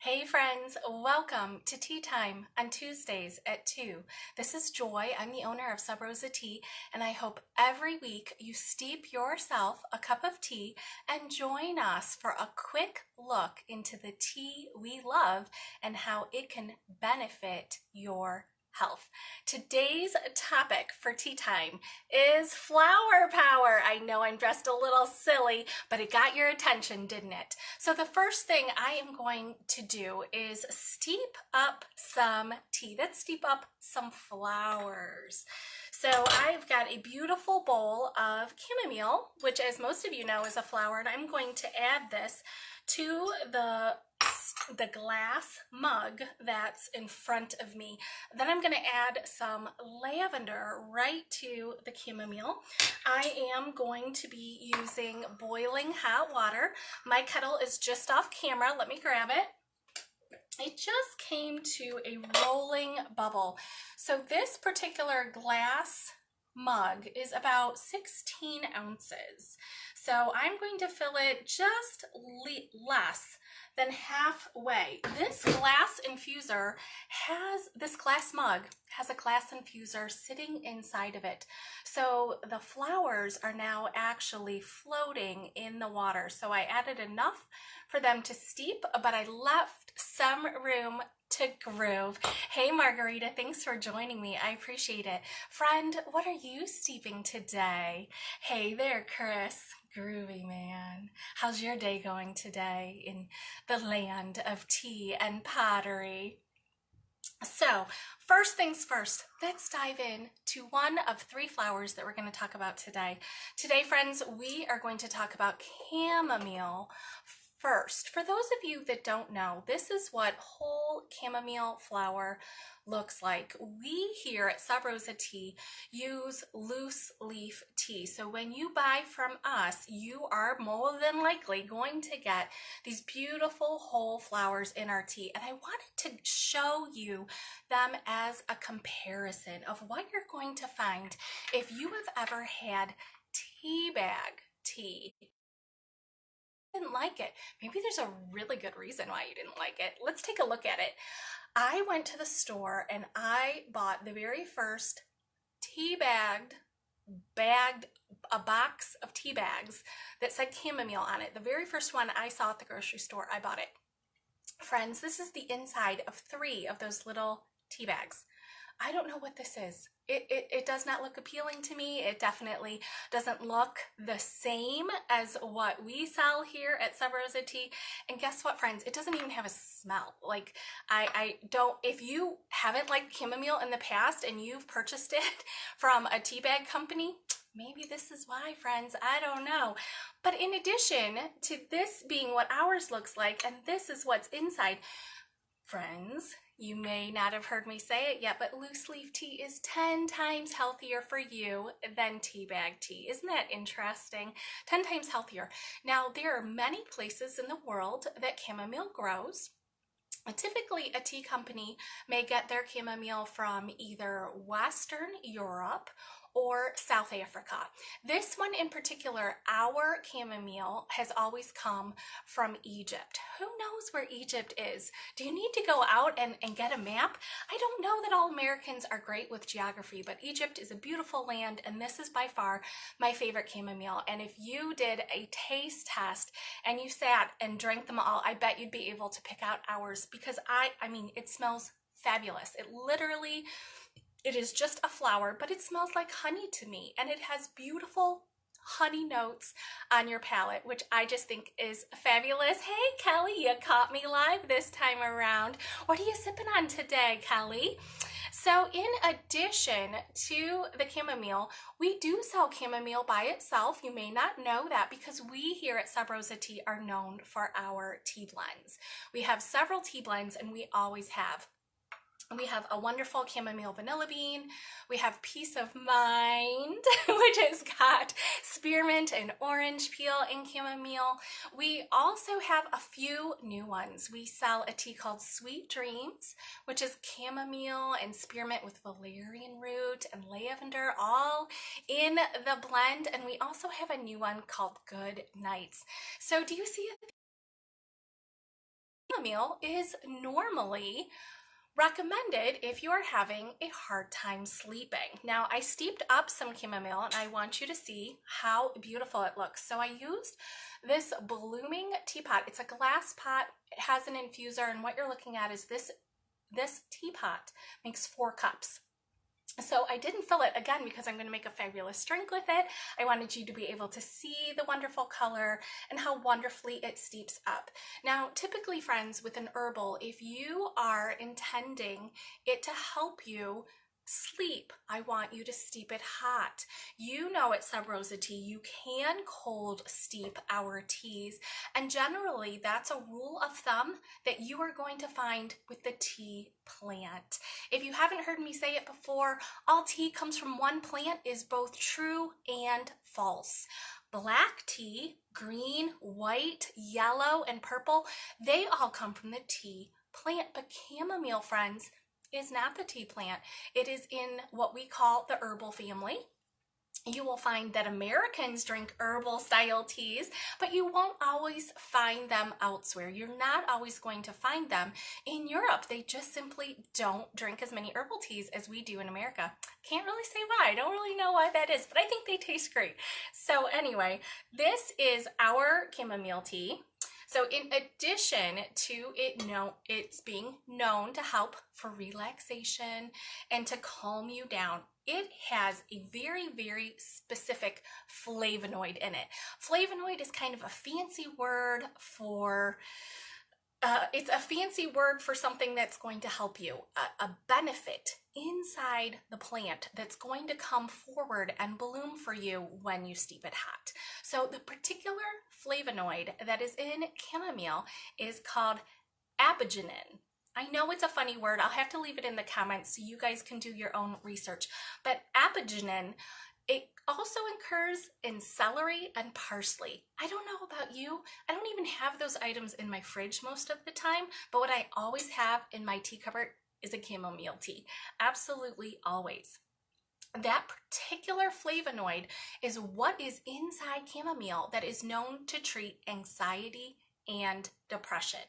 Hey friends, welcome to Tea Time on Tuesdays at 2. This is Joy. I'm the owner of Sub Rosa Tea, and I hope every week you steep yourself a cup of tea and join us for a quick look into the tea we love and how it can benefit your health. Today's topic for tea time is flower power. I know I'm dressed a little silly, but it got your attention, didn't it? So the first thing I am going to do is steep up some tea. Let's steep up some flowers. So I've got a beautiful bowl of chamomile, which as most of you know is a flower, and I'm going to add this to the glass mug that's in front of me. Then I'm going to add some lavender right to the chamomile. I am going to be using boiling hot water. My kettle is just off camera. Let me grab it. It just came to a rolling bubble. So this particular glass mug is about 16 ounces. So I'm going to fill it just less than halfway. This glass mug has a glass infuser sitting inside of it. So the flowers are now actually floating in the water. So I added enough for them to steep, but I left some room to groove. Hey Margarita, thanks for joining me. I appreciate it. Friend, what are you steeping today? Hey there, Chris. Groovy man. How's your day going today in the land of tea and pottery? So first things first, let's dive in to one of three flowers that we're going to talk about today. Today, friends, we are going to talk about chamomile first. For those of you that don't know, this is what whole chamomile flower looks like. We here at Sub Rosa Tea use loose leaf tea. So when you buy from us, you are more than likely going to get these beautiful whole flowers in our tea. And I wanted to show you them as a comparison of what you're going to find if you have ever had tea bag tea. Didn't like it. Maybe there's a really good reason why you didn't like it. Let's take a look at it. I went to the store and I bought the very first a box of tea bags that said chamomile on it. The very first one I saw at the grocery store, I bought it. Friends, this is the inside of 3 of those little tea bags. I don't know what this is. It does not look appealing to me. It definitely doesn't look the same as what we sell here at Sub Rosa Tea. And guess what, friends? It doesn't even have a smell. Like, I don't, if you haven't liked chamomile in the past and you've purchased it from a tea bag company, maybe this is why, friends. I don't know. But in addition to this being what ours looks like, and this is what's inside, friends, you may not have heard me say it yet, but loose leaf tea is 10 times healthier for you than tea bag tea. Isn't that interesting? 10 times healthier. Now, there are many places in the world that chamomile grows. Typically, a tea company may get their chamomile from either Western Europe or South Africa. This one in particular, our chamomile has always come from Egypt. Who knows where Egypt is? Do you need to go out and get a map? I don't know that all Americans are great with geography, but Egypt is a beautiful land, and this is by far my favorite chamomile. And if you did a taste test and you sat and drank them all, I bet you'd be able to pick out ours, because I mean, it smells fabulous. It is just a flower, but it smells like honey to me, and it has beautiful honey notes on your palate, which I just think is fabulous. Hey, Kelly, you caught me live this time around. What are you sipping on today, Kelly? So in addition to the chamomile, we do sell chamomile by itself. You may not know that because we here at Sub Rosa Tea are known for our tea blends. We have several tea blends, and we always have. We have a wonderful chamomile vanilla bean. We have Peace of Mind, which has got spearmint and orange peel and chamomile. We also have a few new ones. We sell a tea called Sweet Dreams, which is chamomile and spearmint with valerian root and lavender, all in the blend. And we also have a new one called Good Nights. So do you see chamomile is normally recommended if you are having a hard time sleeping. Now, I steeped up some chamomile and I want you to see how beautiful it looks. So I used this blooming teapot. It's a glass pot. It has an infuser, and what you're looking at is this teapot makes 4 cups. So I didn't fill it again because I'm going to make a fabulous drink with it. I wanted you to be able to see the wonderful color and how wonderfully it steeps up. Now, typically, friends, with an herbal, if you are intending it to help you sleep, I want you to steep it hot. You know, at Sub Rosa Tea, you can cold steep our teas, and generally that's a rule of thumb that you are going to find with the tea plant. If you haven't heard me say it before, all tea comes from one plant is both true and false. Black tea, green, white, yellow, and purple, they all come from the tea plant, but chamomile, friends, is not the tea plant. It is in what we call the herbal family. You will find that Americans drink herbal style teas, but you won't always find them elsewhere. You're not always going to find them in Europe. They just simply don't drink as many herbal teas as we do in America. Can't really say why. I don't really know why that is, but I think they taste great. So anyway, this is our chamomile tea. So in addition to it's being known to help for relaxation and to calm you down, it has a very, very specific flavonoid in it. Flavonoid is kind of a fancy word for it's a fancy word for something that's going to help you, a benefit inside the plant that's going to come forward and bloom for you when you steep it hot. So the particular flavonoid that is in chamomile is called Adaptogen. I know it's a funny word. I'll have to leave it in the comments so you guys can do your own research. But Adaptogen, it also occurs in celery and parsley. I don't know about you. I don't even have those items in my fridge most of the time, but what I always have in my tea cupboard is a chamomile tea. Absolutely always. That particular flavonoid is what is inside chamomile that is known to treat anxiety and depression.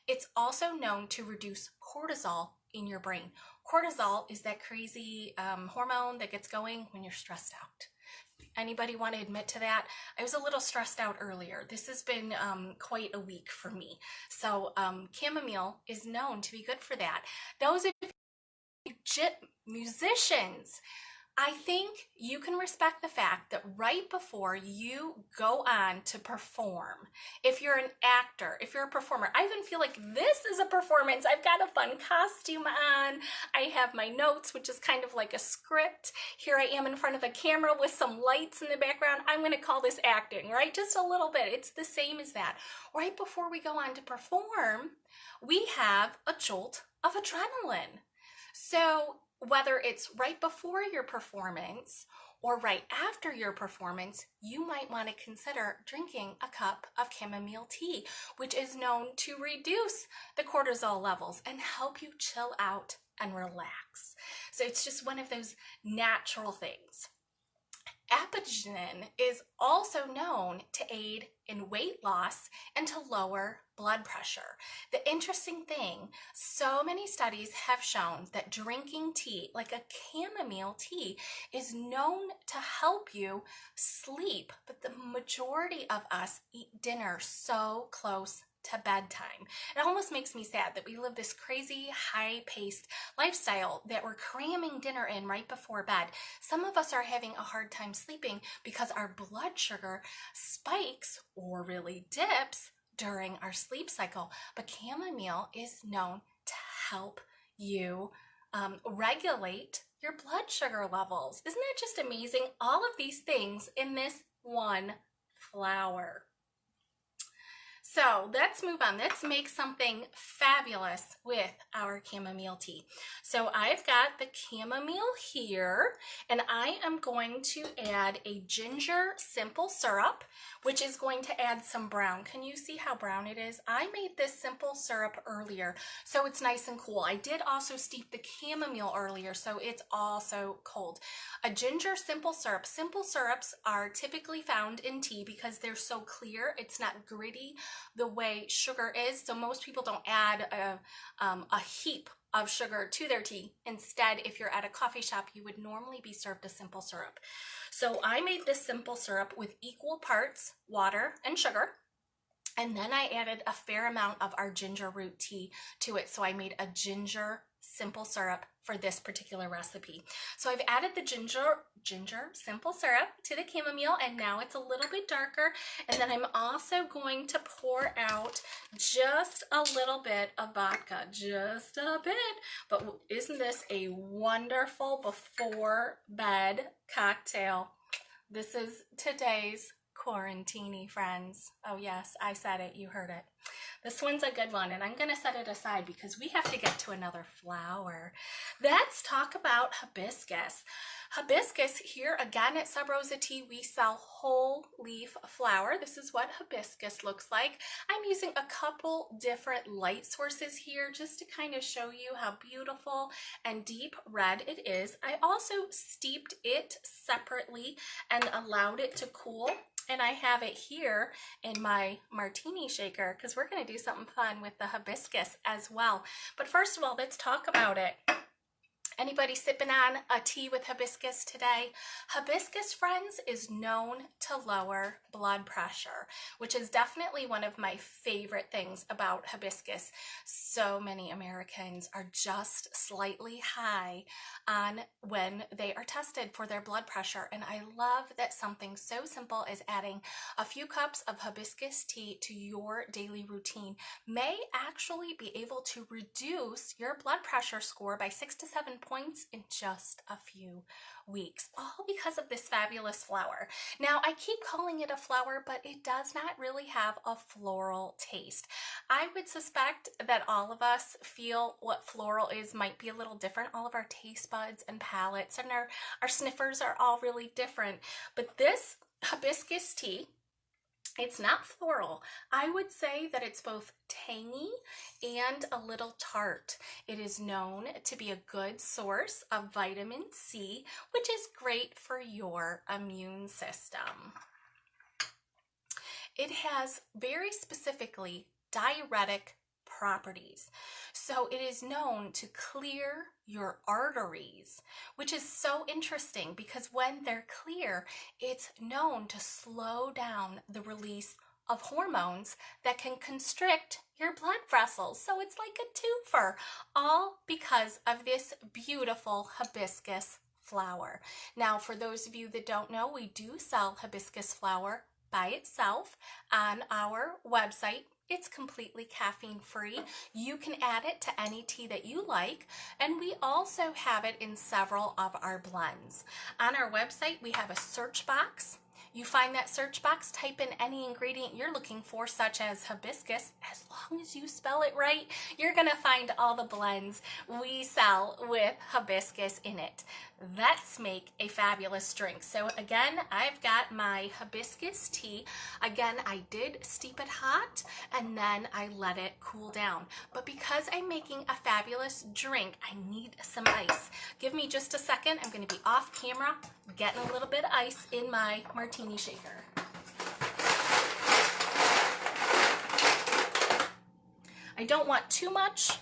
It's also known to reduce cortisol in your brain. Cortisol is that crazy hormone that gets going when you're stressed out. Anybody want to admit to that? I was a little stressed out earlier. This has been quite a week for me. So chamomile is known to be good for that. Those of you musicians, I think you can respect the fact that right before you go on to perform, if you're an actor, if you're a performer, I even feel like this is a performance. I've got a fun costume on. I have my notes, which is kind of like a script. Here I am in front of a camera with some lights in the background. I'm going to call this acting, right? Just a little bit. It's the same as that. Right before we go on to perform, we have a jolt of adrenaline. So whether it's right before your performance or right after your performance, you might want to consider drinking a cup of chamomile tea, which is known to reduce the cortisol levels and help you chill out and relax. So it's just one of those natural things. Adaptogen is also known to aid in weight loss and to lower blood pressure. The interesting thing, so many studies have shown that drinking tea, like a chamomile tea, is known to help you sleep, but the majority of us eat dinner so close to bedtime. It almost makes me sad that we live this crazy high-paced lifestyle that we're cramming dinner in right before bed. Some of us are having a hard time sleeping because our blood sugar spikes or really dips during our sleep cycle. But chamomile is known to help you regulate your blood sugar levels. Isn't that just amazing? All of these things in this one flower. So let's move on. Let's make something fabulous with our chamomile tea. So I've got the chamomile here, and I am going to add a ginger simple syrup, which is going to add some brown. Can you see how brown it is? I made this simple syrup earlier, so it's nice and cool. I did also steep the chamomile earlier, so it's also cold. A ginger simple syrup. Simple syrups are typically found in tea because they're so clear. It's not gritty the way sugar is. So most people don't add a heap of sugar to their tea. Instead, if you're at a coffee shop, you would normally be served a simple syrup. So I made this simple syrup with equal parts water and sugar. And then I added a fair amount of our ginger root tea to it. So I made a ginger simple syrup for this particular recipe. So I've added the ginger simple syrup to the chamomile, and now it's a little bit darker. And then I'm also going to pour out just a little bit of vodka, just a bit. But isn't this a wonderful before bed cocktail? This is today's quarantini, friends. Oh yes, I said it, you heard it. This one's a good one, and I'm going to set it aside because we have to get to another flower. Let's talk about hibiscus. Hibiscus, here again at Sub Rosa Tea, we sell whole leaf flower. This is what hibiscus looks like. I'm using a couple different light sources here just to kind of show you how beautiful and deep red it is. I also steeped it separately and allowed it to cool. And I have it here in my martini shaker because we're going to do something fun with the hibiscus as well. But first of all, let's talk about it. Anybody sipping on a tea with hibiscus today? Hibiscus, friends, is known to lower blood pressure, which is definitely one of my favorite things about hibiscus. So many Americans are just slightly high on when they are tested for their blood pressure. And I love that something so simple as adding a few cups of hibiscus tea to your daily routine may actually be able to reduce your blood pressure score by 6 to 7 points in just a few weeks, all because of this fabulous flower. Now, I keep calling it a flower, but it does not really have a floral taste. I would suspect that all of us feel what floral is might be a little different. All of our taste buds and palates and our sniffers are all really different. But this hibiscus tea, it's not floral. I would say that it's both tangy and a little tart. It is known to be a good source of vitamin C, which is great for your immune system. It has very specifically diuretic properties. So it is known to clear your arteries, which is so interesting because when they're clear, it's known to slow down the release of hormones that can constrict your blood vessels. So it's like a twofer, all because of this beautiful hibiscus flower. Now, for those of you that don't know, we do sell hibiscus flower by itself on our website. It's completely caffeine-free. You can add it to any tea that you like, and we also have it in several of our blends. On our website, we have a search box. You find that search box, type in any ingredient you're looking for, such as hibiscus. As long as you spell it right, you're gonna find all the blends we sell with hibiscus in it. Let's make a fabulous drink. So again, I've got my hibiscus tea. Again, I did steep it hot and then I let it cool down. But because I'm making a fabulous drink, I need some ice. Give me just a second. I'm gonna be off camera, getting a little bit of ice in my martini shaker. I don't want too much,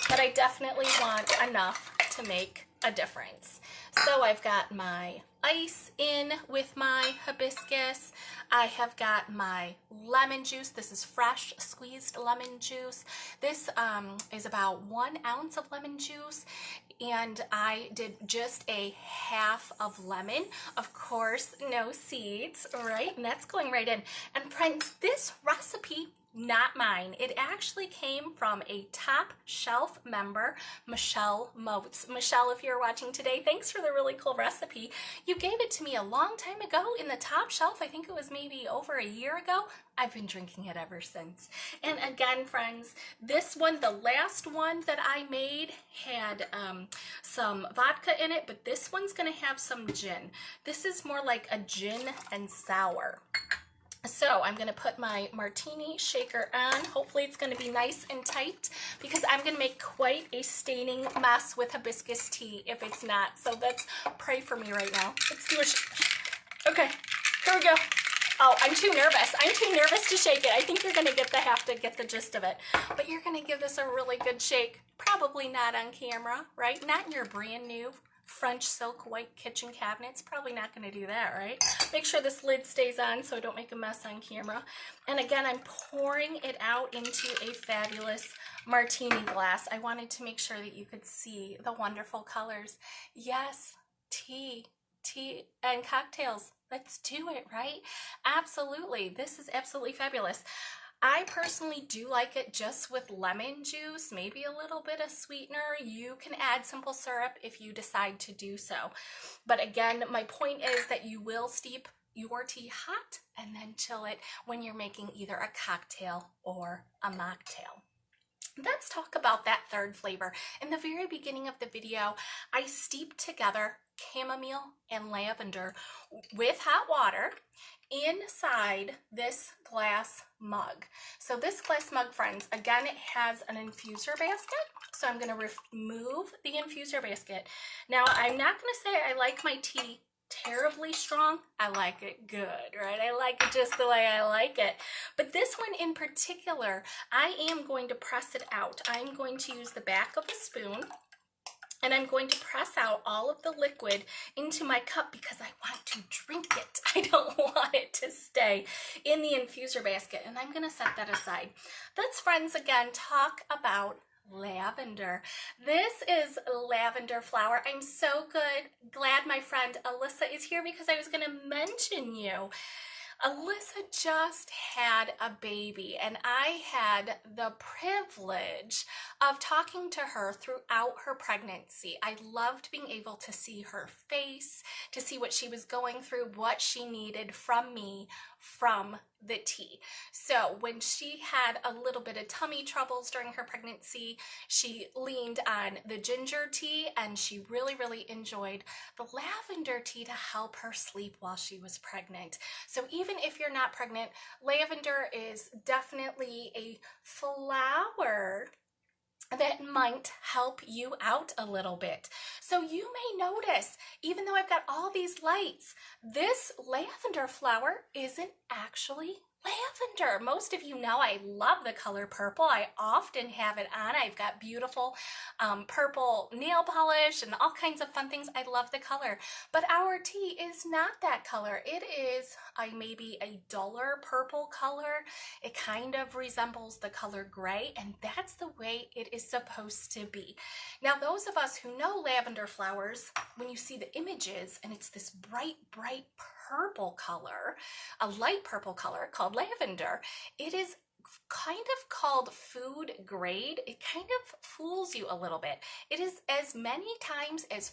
but I definitely want enough to make a difference. So I've got my ice in with my hibiscus. I have got my lemon juice. This is fresh squeezed lemon juice. This is about 1 ounce of lemon juice, and I did just a half of lemon. Of course, no seeds, right? And that's going right in. And friends, this recipe, not mine. It actually came from a top shelf member, Michelle Motes. Michelle, if you're watching today, thanks for the really cool recipe. You gave it to me a long time ago in the top shelf. I think it was maybe over a year ago. I've been drinking it ever since. And again, friends, this one, the last one that I made had some vodka in it, but this one's gonna have some gin. This is more like a gin and sour. So I'm going to put my martini shaker on. Hopefully it's going to be nice and tight because I'm going to make quite a staining mess with hibiscus tea if it's not. So let's pray for me right now. Let's do a okay, here we go. Oh, I'm too nervous. I'm too nervous to shake it. I think you're gonna have to get the gist of it. But you're gonna give this a really good shake. Probably not on camera, right? Not in your brand new French silk white kitchen cabinets. Probably not gonna do that, right? Make sure this lid stays on so I don't make a mess on camera. And again, I'm pouring it out into a fabulous martini glass. I wanted to make sure that you could see the wonderful colors. Yes, tea and cocktails. Let's do it, right? Absolutely. This is absolutely fabulous. I personally do like it just with lemon juice, maybe a little bit of sweetener. You can add simple syrup if you decide to do so. But again, my point is that you will steep your tea hot and then chill it when you're making either a cocktail or a mocktail. Let's talk about that third flavor. In the very beginning of the video, I steeped together chamomile and lavender with hot water inside this glass mug. So this glass mug, friends, again, it has an infuser basket. So I'm going to remove the infuser basket. Now, I'm not going to say I like my tea terribly strong. I like it good, right? I like it just the way I like it. But this one in particular, I am going to press it out. I'm going to use the back of a spoon and I'm going to press out all of the liquid into my cup because I want to drink it. I don't want it to stay in the infuser basket, and I'm going to set that aside. Let's, friends, again talk about lavender. This is lavender flower. I'm so glad my friend Alyssa is here because I was going to mention you. Alyssa just had a baby, and I had the privilege of talking to her throughout her pregnancy. I loved being able to see her face, to see what she was going through, what she needed from me, from the tea. So when she had a little bit of tummy troubles during her pregnancy, she leaned on the ginger tea, and she really enjoyed the lavender tea to help her sleep while she was pregnant. So even if you're not pregnant, lavender is definitely a flower that might help you out a little bit. So you may notice, even though I've got all these lights, this lavender flower isn't actually lavender. Most of you know I love the color purple. I often have it on. I've got beautiful purple nail polish and all kinds of fun things. I love the color. But our tea is not that color. It is maybe a duller purple color. It kind of resembles the color gray, and that's the way it is supposed to be. Now, those of us who know lavender flowers, when you see the images and it's this bright purple color, a light purple color called lavender, it is kind of called food grade. It kind of fools you a little bit. It is as many times as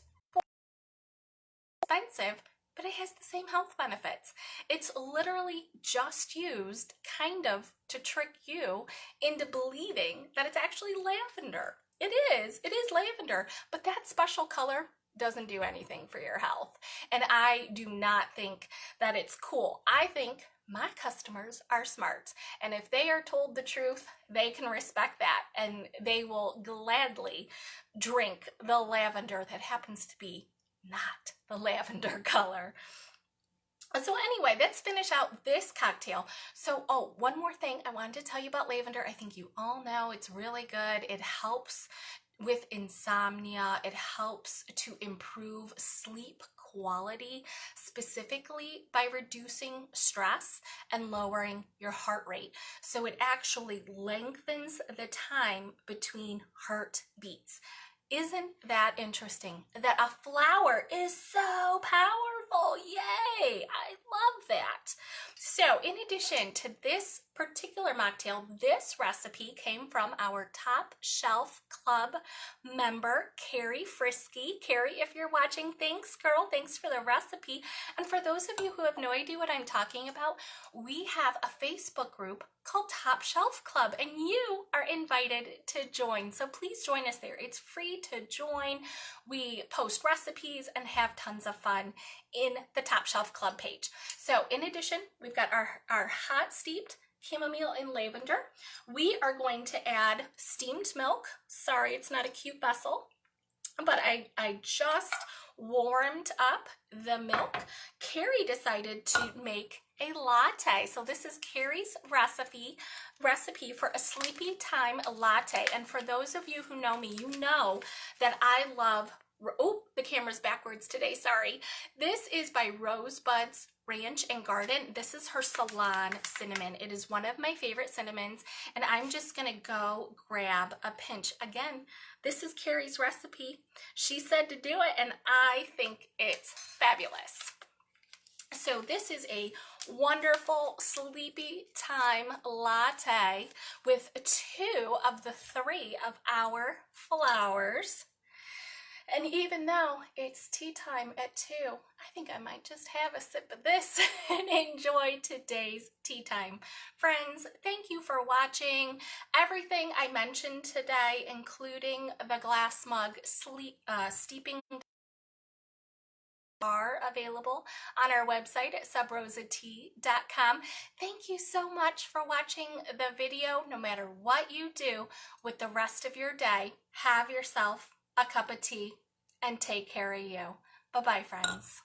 expensive, but it has the same health benefits. It's literally just used kind of to trick you into believing that it's actually lavender. It is lavender, but that special color doesn't do anything for your health. And I do not think that it's cool. I think my customers are smart, and if they are told the truth, they can respect that, and they will gladly drink the lavender that happens to be not the lavender color. So anyway, let's finish out this cocktail. So, one more thing I wanted to tell you about lavender. I think you all know it's really good. It helps with insomnia. It helps to improve sleep quality, specifically by reducing stress and lowering your heart rate. So it actually lengthens the time between heartbeats. Isn't that interesting? That a flower is so powerful. Yay! I love that. So in addition to this particular mocktail, this recipe came from our Top Shelf Club member, Carrie Frisky. Carrie, if you're watching, thanks, girl. Thanks for the recipe. And for those of you who have no idea what I'm talking about, we have a Facebook group called Top Shelf Club, and you are invited to join. So please join us there. It's free to join. We post recipes and have tons of fun in the Top Shelf Club page. So in addition, we've got our hot steeped chamomile and lavender. We are going to add steamed milk. Sorry, it's not a cute vessel. but I just warmed up the milk. Carrie decided to make a latte. So this is Carrie's recipe for a sleepy time latte. And for those of you who know me, you know that I love, oh, the camera's backwards today, sorry. This is by Rosebuds Ranch and Garden. This is her Salon cinnamon. It is one of my favorite cinnamons, and I'm just gonna go grab a pinch. Again, this is Carrie's recipe. She said to do it, and I think it's fabulous. So this is a wonderful sleepy time latte with 2 of the 3 of our flowers. And even though it's tea time at 2, I think I might just have a sip of this and enjoy today's tea time. Friends, thank you for watching. Everything I mentioned today, including the glass mug steeping, are available on our website at subrosatea.com. Thank you so much for watching the video. No matter what you do with the rest of your day, have yourself a cup of tea and take care of you. Bye-bye, friends.